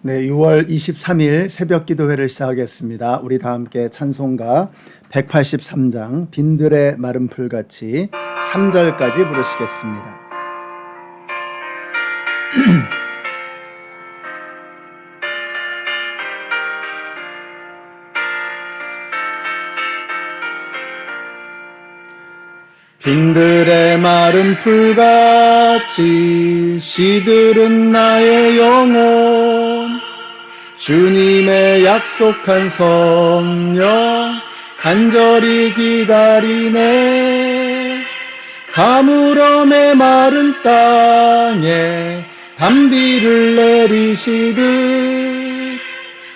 네, 6월 23일 새벽 기도회를 시작하겠습니다. 우리 다 함께 찬송가 183장 빈들의 마른 풀같이 3절까지 부르시겠습니다. 빈들의 마른 풀같이 시들은 나의 영혼, 주님의 약속한 성령 간절히 기다리네. 가물음의 마른 땅에 단비를 내리시듯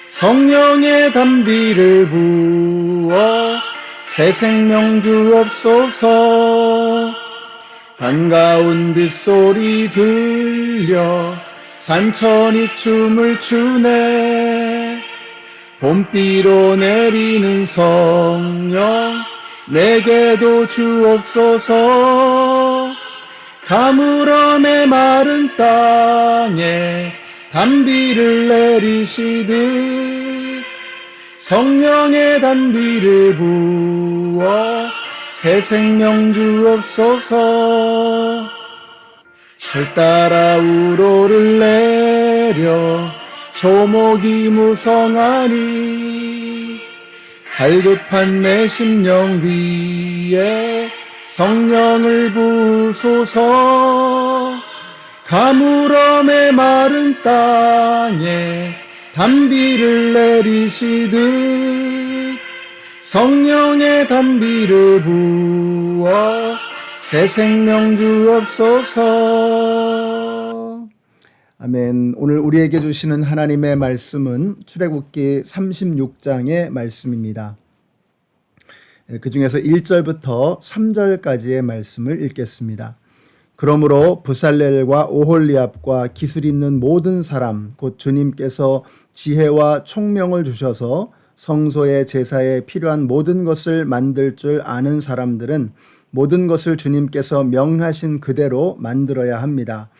성령의 단비를 부어 새 생명 주옵소서. 반가운 빗소리 들려 산천이 춤을 추네. 봄비로 내리는 성령 내게도 주옵소서. 가물음의 마른 땅에 단비를 내리시듯 성령의 단비를 부어 새 생명 주옵소서. 철 따라 우로를 내려 조목이 무성하니 갈급한 내 심령 위에 성령을 부소서. 가물음의 마른 땅에 단비를 내리시듯 성령의 단비를 부어 새 생명 주옵소서. 아멘. 오늘 우리에게 주시는 하나님의 말씀은 출애굽기 36장의 말씀입니다. 그 중에서 1절부터 3절까지의 말씀을 읽겠습니다. 그러므로 브살렐과 오홀리압과 기술 있는 모든 사람 곧 주님께서 지혜와 총명을 주셔서 성소의 제사에 필요한 모든 것을 만들 줄 아는 사람들은 모든 것을 주님께서 명하신 그대로 만들어야 합니다.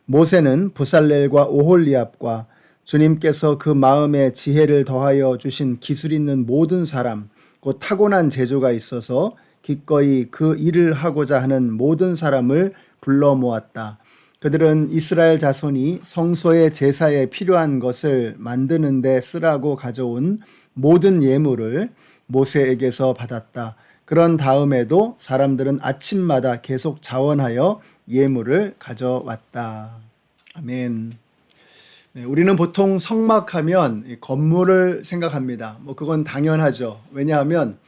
모세는 브살렐과 오홀리압과 주님께서 그 마음에 지혜를 더하여 주신 기술 있는 모든 사람 곧 타고난 재주가 있어서 기꺼이 그 일을 하고자 하는 모든 사람을 불러 모았다. 그들은 이스라엘 자손이 성소의 제사에 필요한 것을 만드는 데 쓰라고 가져온 모든 예물을 모세에게서 받았다. 그런 다음에도 사람들은 아침마다 계속 자원하여 예물을 가져왔다. 아멘. 네, 우리는 보통 성막하면 건물을 생각합니다. 그건 당연하죠. 왜냐하면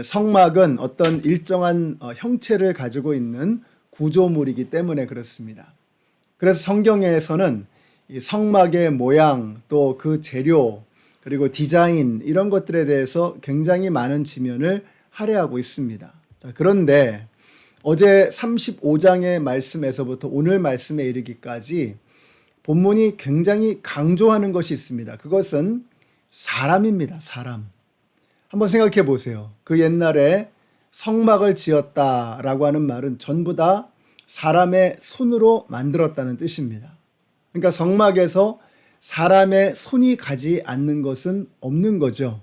성막은 어떤 일정한 형체를 가지고 있는 구조물이기 때문에 그렇습니다. 그래서 성경에서는 이 성막의 모양, 또 그 재료, 그리고 디자인 이런 것들에 대해서 굉장히 많은 지면을 할애하고 있습니다. 자, 그런데 어제 35장의 말씀에서부터 오늘 말씀에 이르기까지 본문이 굉장히 강조하는 것이 있습니다. 그것은 사람입니다. 사람. 한번 생각해 보세요. 그 옛날에 성막을 지었다라고 하는 말은 전부 다 사람의 손으로 만들었다는 뜻입니다. 그러니까 성막에서 사람의 손이 가지 않는 것은 없는 거죠.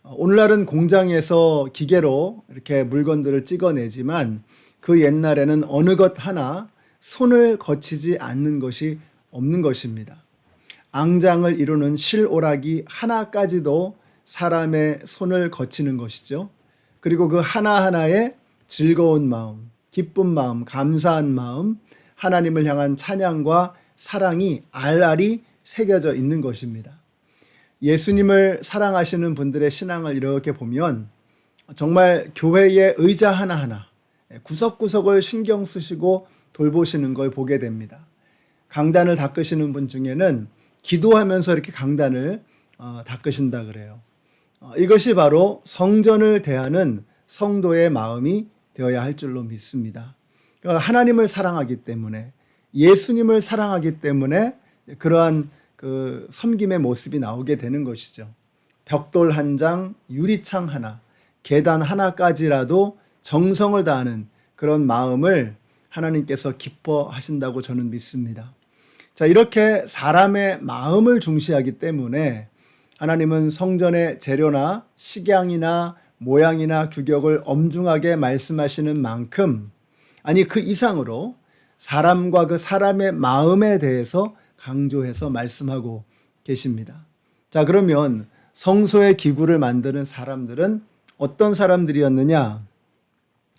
오늘날은 공장에서 기계로 이렇게 물건들을 찍어내지만 그 옛날에는 어느 것 하나 손을 거치지 않는 것이 없는 것입니다. 앙장을 이루는 실오라기 하나까지도 사람의 손을 거치는 것이죠. 그리고 그 하나하나에 즐거운 마음, 기쁜 마음, 감사한 마음, 하나님을 향한 찬양과 사랑이 알알이 새겨져 있는 것입니다. 예수님을 사랑하시는 분들의 신앙을 이렇게 보면 정말 교회의 의자 하나하나 구석구석을 신경 쓰시고 돌보시는 걸 보게 됩니다. 강단을 닦으시는 분 중에는 기도하면서 이렇게 강단을 닦으신다 그래요. 이것이 바로 성전을 대하는 성도의 마음이 되어야 할 줄로 믿습니다. 그러니까 하나님을 사랑하기 때문에, 예수님을 사랑하기 때문에 그러한 그 섬김의 모습이 나오게 되는 것이죠. 벽돌 한 장, 유리창 하나, 계단 하나까지라도 정성을 다하는 그런 마음을 하나님께서 기뻐하신다고 저는 믿습니다. 자, 이렇게 사람의 마음을 중시하기 때문에 하나님은 성전의 재료나 식양이나 모양이나 규격을 엄중하게 말씀하시는 만큼, 아니 그 이상으로 사람과 그 사람의 마음에 대해서 강조해서 말씀하고 계십니다. 자, 그러면 성소의 기구를 만드는 사람들은 어떤 사람들이었느냐?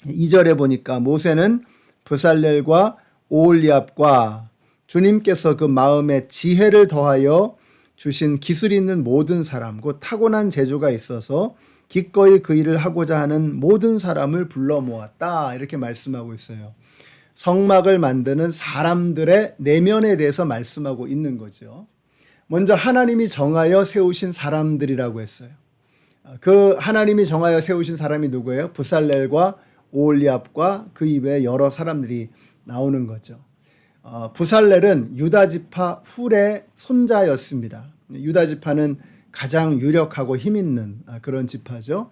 2절에 보니까 모세는 브살렐과 오홀리압과 주님께서 그 마음에 지혜를 더하여 주신 기술이 있는 모든 사람, 곧 타고난 재주가 있어서 기꺼이 그 일을 하고자 하는 모든 사람을 불러 모았다, 이렇게 말씀하고 있어요. 성막을 만드는 사람들의 내면에 대해서 말씀하고 있는 거죠. 먼저 하나님이 정하여 세우신 사람들이라고 했어요. 그 하나님이 정하여 세우신 사람이 누구예요? 브살렐과 오홀리압과 그 이외에 여러 사람들이 나오는 거죠. 브살렐은 유다지파 훌의 손자였습니다. 유다지파는 가장 유력하고 힘있는 그런 지파죠.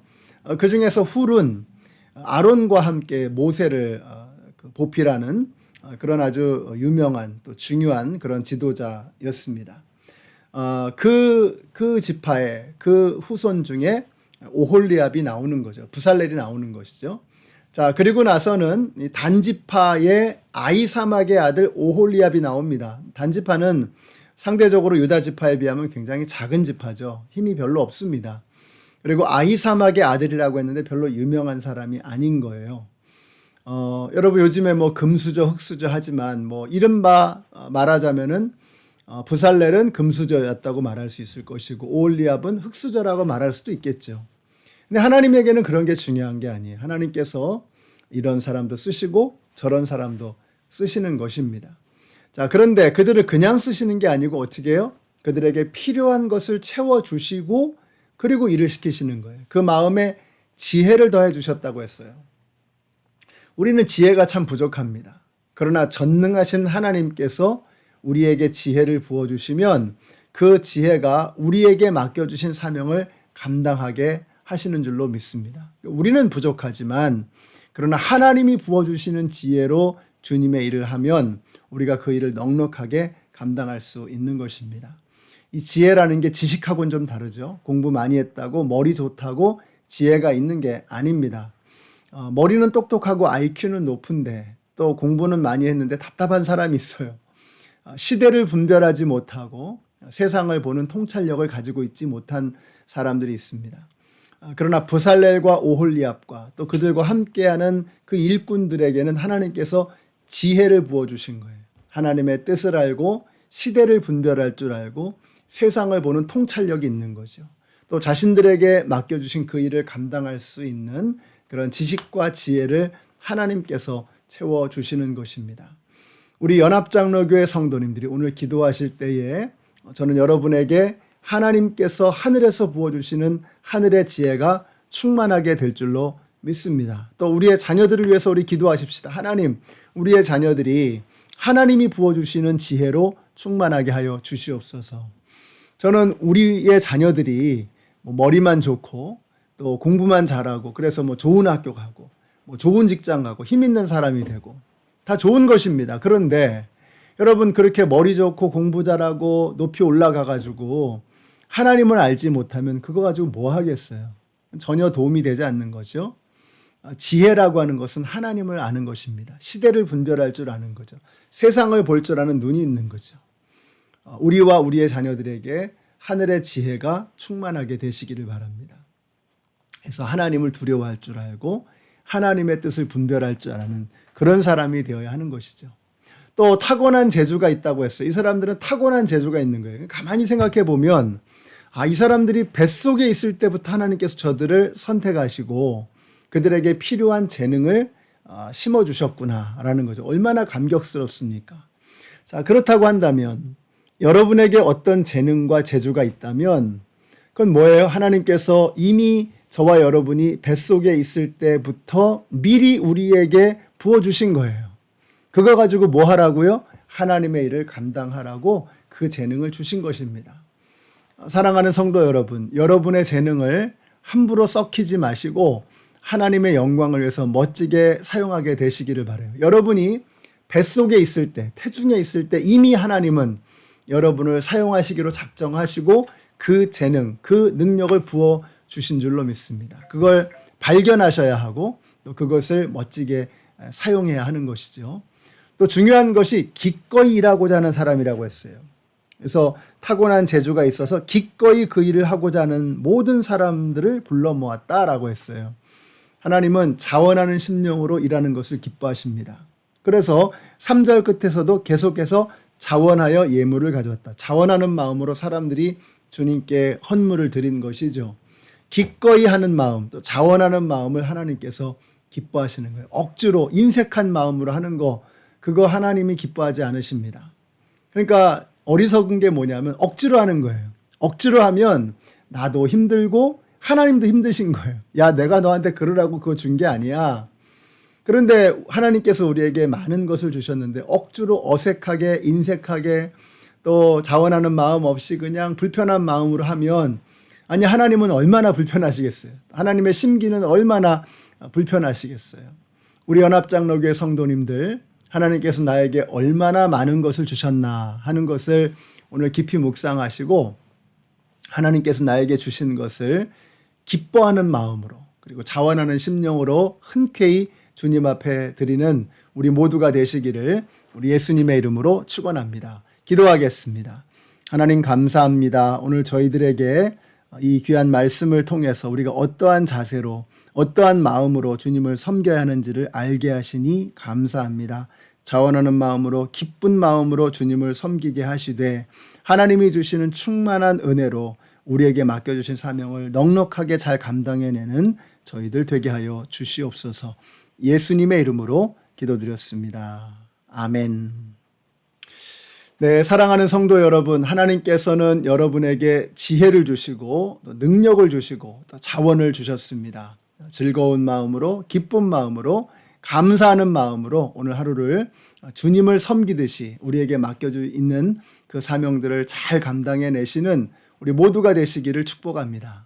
그 중에서 훌은 아론과 함께 모세를 보필하는 그런 아주 유명한 또 중요한 그런 지도자였습니다. 그 지파의 그 후손 중에 오홀리압이 나오는 거죠. 브살렐이 나오는 것이죠. 자, 그리고 나서는 단지파의 아히사막의 아들 오홀리압이 나옵니다. 단지파는 상대적으로 유다 지파에 비하면 굉장히 작은 지파죠. 힘이 별로 없습니다. 그리고 아히사막의 아들이라고 했는데 별로 유명한 사람이 아닌 거예요. 여러분 요즘에 뭐 금수저, 흑수저 하지만 뭐 이른바 말하자면은 브살렐은 금수저였다고 말할 수 있을 것이고 오홀리압은 흑수저라고 말할 수도 있겠죠. 근데 하나님에게는 그런 게 중요한 게 아니에요. 하나님께서 이런 사람도 쓰시고 저런 사람도 쓰시는 것입니다. 자, 그런데 그들을 그냥 쓰시는 게 아니고 어떻게 해요? 그들에게 필요한 것을 채워주시고 그리고 일을 시키시는 거예요. 그 마음에 지혜를 더해 주셨다고 했어요. 우리는 지혜가 참 부족합니다. 그러나 전능하신 하나님께서 우리에게 지혜를 부어주시면 그 지혜가 우리에게 맡겨주신 사명을 감당하게 하시는 줄로 믿습니다. 우리는 부족하지만 그러나 하나님이 부어주시는 지혜로 주님의 일을 하면 우리가 그 일을 넉넉하게 감당할 수 있는 것입니다. 이 지혜라는 게 지식하고는 좀 다르죠. 공부 많이 했다고 머리 좋다고 지혜가 있는 게 아닙니다. 머리는 똑똑하고 IQ는 높은데 또 공부는 많이 했는데 답답한 사람이 있어요. 시대를 분별하지 못하고 세상을 보는 통찰력을 가지고 있지 못한 사람들이 있습니다. 그러나 브살렐과 오홀리압과 또 그들과 함께하는 그 일꾼들에게는 하나님께서 지혜를 부어주신 거예요. 하나님의 뜻을 알고 시대를 분별할 줄 알고 세상을 보는 통찰력이 있는 거죠. 또 자신들에게 맡겨주신 그 일을 감당할 수 있는 그런 지식과 지혜를 하나님께서 채워주시는 것입니다. 우리 연합장로교회 성도님들이 오늘 기도하실 때에 저는 여러분에게 하나님께서 하늘에서 부어주시는 하늘의 지혜가 충만하게 될 줄로 믿습니다. 또 우리의 자녀들을 위해서 우리 기도하십시다. 하나님, 우리의 자녀들이 하나님이 부어주시는 지혜로 충만하게 하여 주시옵소서. 저는 우리의 자녀들이 머리만 좋고 또 공부만 잘하고 그래서 뭐 좋은 학교 가고 뭐 좋은 직장 가고 힘 있는 사람이 되고 다 좋은 것입니다. 그런데 여러분 그렇게 머리 좋고 공부 잘하고 높이 올라가 가지고 하나님을 알지 못하면 그거 가지고 뭐 하겠어요? 전혀 도움이 되지 않는 거죠. 지혜라고 하는 것은 하나님을 아는 것입니다. 시대를 분별할 줄 아는 거죠. 세상을 볼 줄 아는 눈이 있는 거죠. 우리와 우리의 자녀들에게 하늘의 지혜가 충만하게 되시기를 바랍니다. 그래서 하나님을 두려워할 줄 알고 하나님의 뜻을 분별할 줄 아는 그런 사람이 되어야 하는 것이죠. 또 타고난 재주가 있다고 했어요. 이 사람들은 타고난 재주가 있는 거예요. 가만히 생각해 보면 이 사람들이 뱃속에 있을 때부터 하나님께서 저들을 선택하시고 그들에게 필요한 재능을 심어주셨구나라는 거죠. 얼마나 감격스럽습니까? 자, 그렇다고 한다면 여러분에게 어떤 재능과 재주가 있다면 그건 뭐예요? 하나님께서 이미 저와 여러분이 뱃속에 있을 때부터 미리 우리에게 부어주신 거예요. 그거 가지고 뭐 하라고요? 하나님의 일을 감당하라고 그 재능을 주신 것입니다. 사랑하는 성도 여러분, 여러분의 재능을 함부로 썩히지 마시고 하나님의 영광을 위해서 멋지게 사용하게 되시기를 바라요. 여러분이 뱃속에 있을 때, 태중에 있을 때 이미 하나님은 여러분을 사용하시기로 작정하시고 그 재능, 그 능력을 부어 주신 줄로 믿습니다. 그걸 발견하셔야 하고 또 그것을 멋지게 사용해야 하는 것이죠. 또 중요한 것이 기꺼이 일하고자 하는 사람이라고 했어요. 그래서 타고난 재주가 있어서 기꺼이 그 일을 하고자 하는 모든 사람들을 불러 모았다라고 했어요. 하나님은 자원하는 심령으로 일하는 것을 기뻐하십니다. 그래서 3절 끝에서도 계속해서 자원하여 예물을 가져왔다. 자원하는 마음으로 사람들이 주님께 헌물을 드린 것이죠. 기꺼이 하는 마음, 또 자원하는 마음을 하나님께서 기뻐하시는 거예요. 억지로 인색한 마음으로 하는 거, 그거 하나님이 기뻐하지 않으십니다. 그러니까 어리석은 게 뭐냐면 억지로 하는 거예요. 억지로 하면 나도 힘들고 하나님도 힘드신 거예요. 야, 내가 너한테 그러라고 그거 준 게 아니야. 그런데 하나님께서 우리에게 많은 것을 주셨는데 억지로 어색하게 인색하게 또 자원하는 마음 없이 그냥 불편한 마음으로 하면, 아니 하나님은 얼마나 불편하시겠어요. 하나님의 심기는 얼마나 불편하시겠어요. 우리 연합장로교회 성도님들, 하나님께서 나에게 얼마나 많은 것을 주셨나 하는 것을 오늘 깊이 묵상하시고 하나님께서 나에게 주신 것을 기뻐하는 마음으로 그리고 자원하는 심령으로 흔쾌히 주님 앞에 드리는 우리 모두가 되시기를 우리 예수님의 이름으로 축원합니다. 기도하겠습니다. 하나님 감사합니다. 오늘 저희들에게 이 귀한 말씀을 통해서 우리가 어떠한 자세로 어떠한 마음으로 주님을 섬겨야 하는지를 알게 하시니 감사합니다. 자원하는 마음으로 기쁜 마음으로 주님을 섬기게 하시되 하나님이 주시는 충만한 은혜로 우리에게 맡겨주신 사명을 넉넉하게 잘 감당해내는 저희들 되게 하여 주시옵소서. 예수님의 이름으로 기도드렸습니다. 아멘. 네, 사랑하는 성도 여러분, 하나님께서는 여러분에게 지혜를 주시고 또 능력을 주시고 또 자원을 주셨습니다. 즐거운 마음으로 기쁜 마음으로 감사하는 마음으로 오늘 하루를 주님을 섬기듯이 우리에게 맡겨져 있는 그 사명들을 잘 감당해내시는 우리 모두가 되시기를 축복합니다.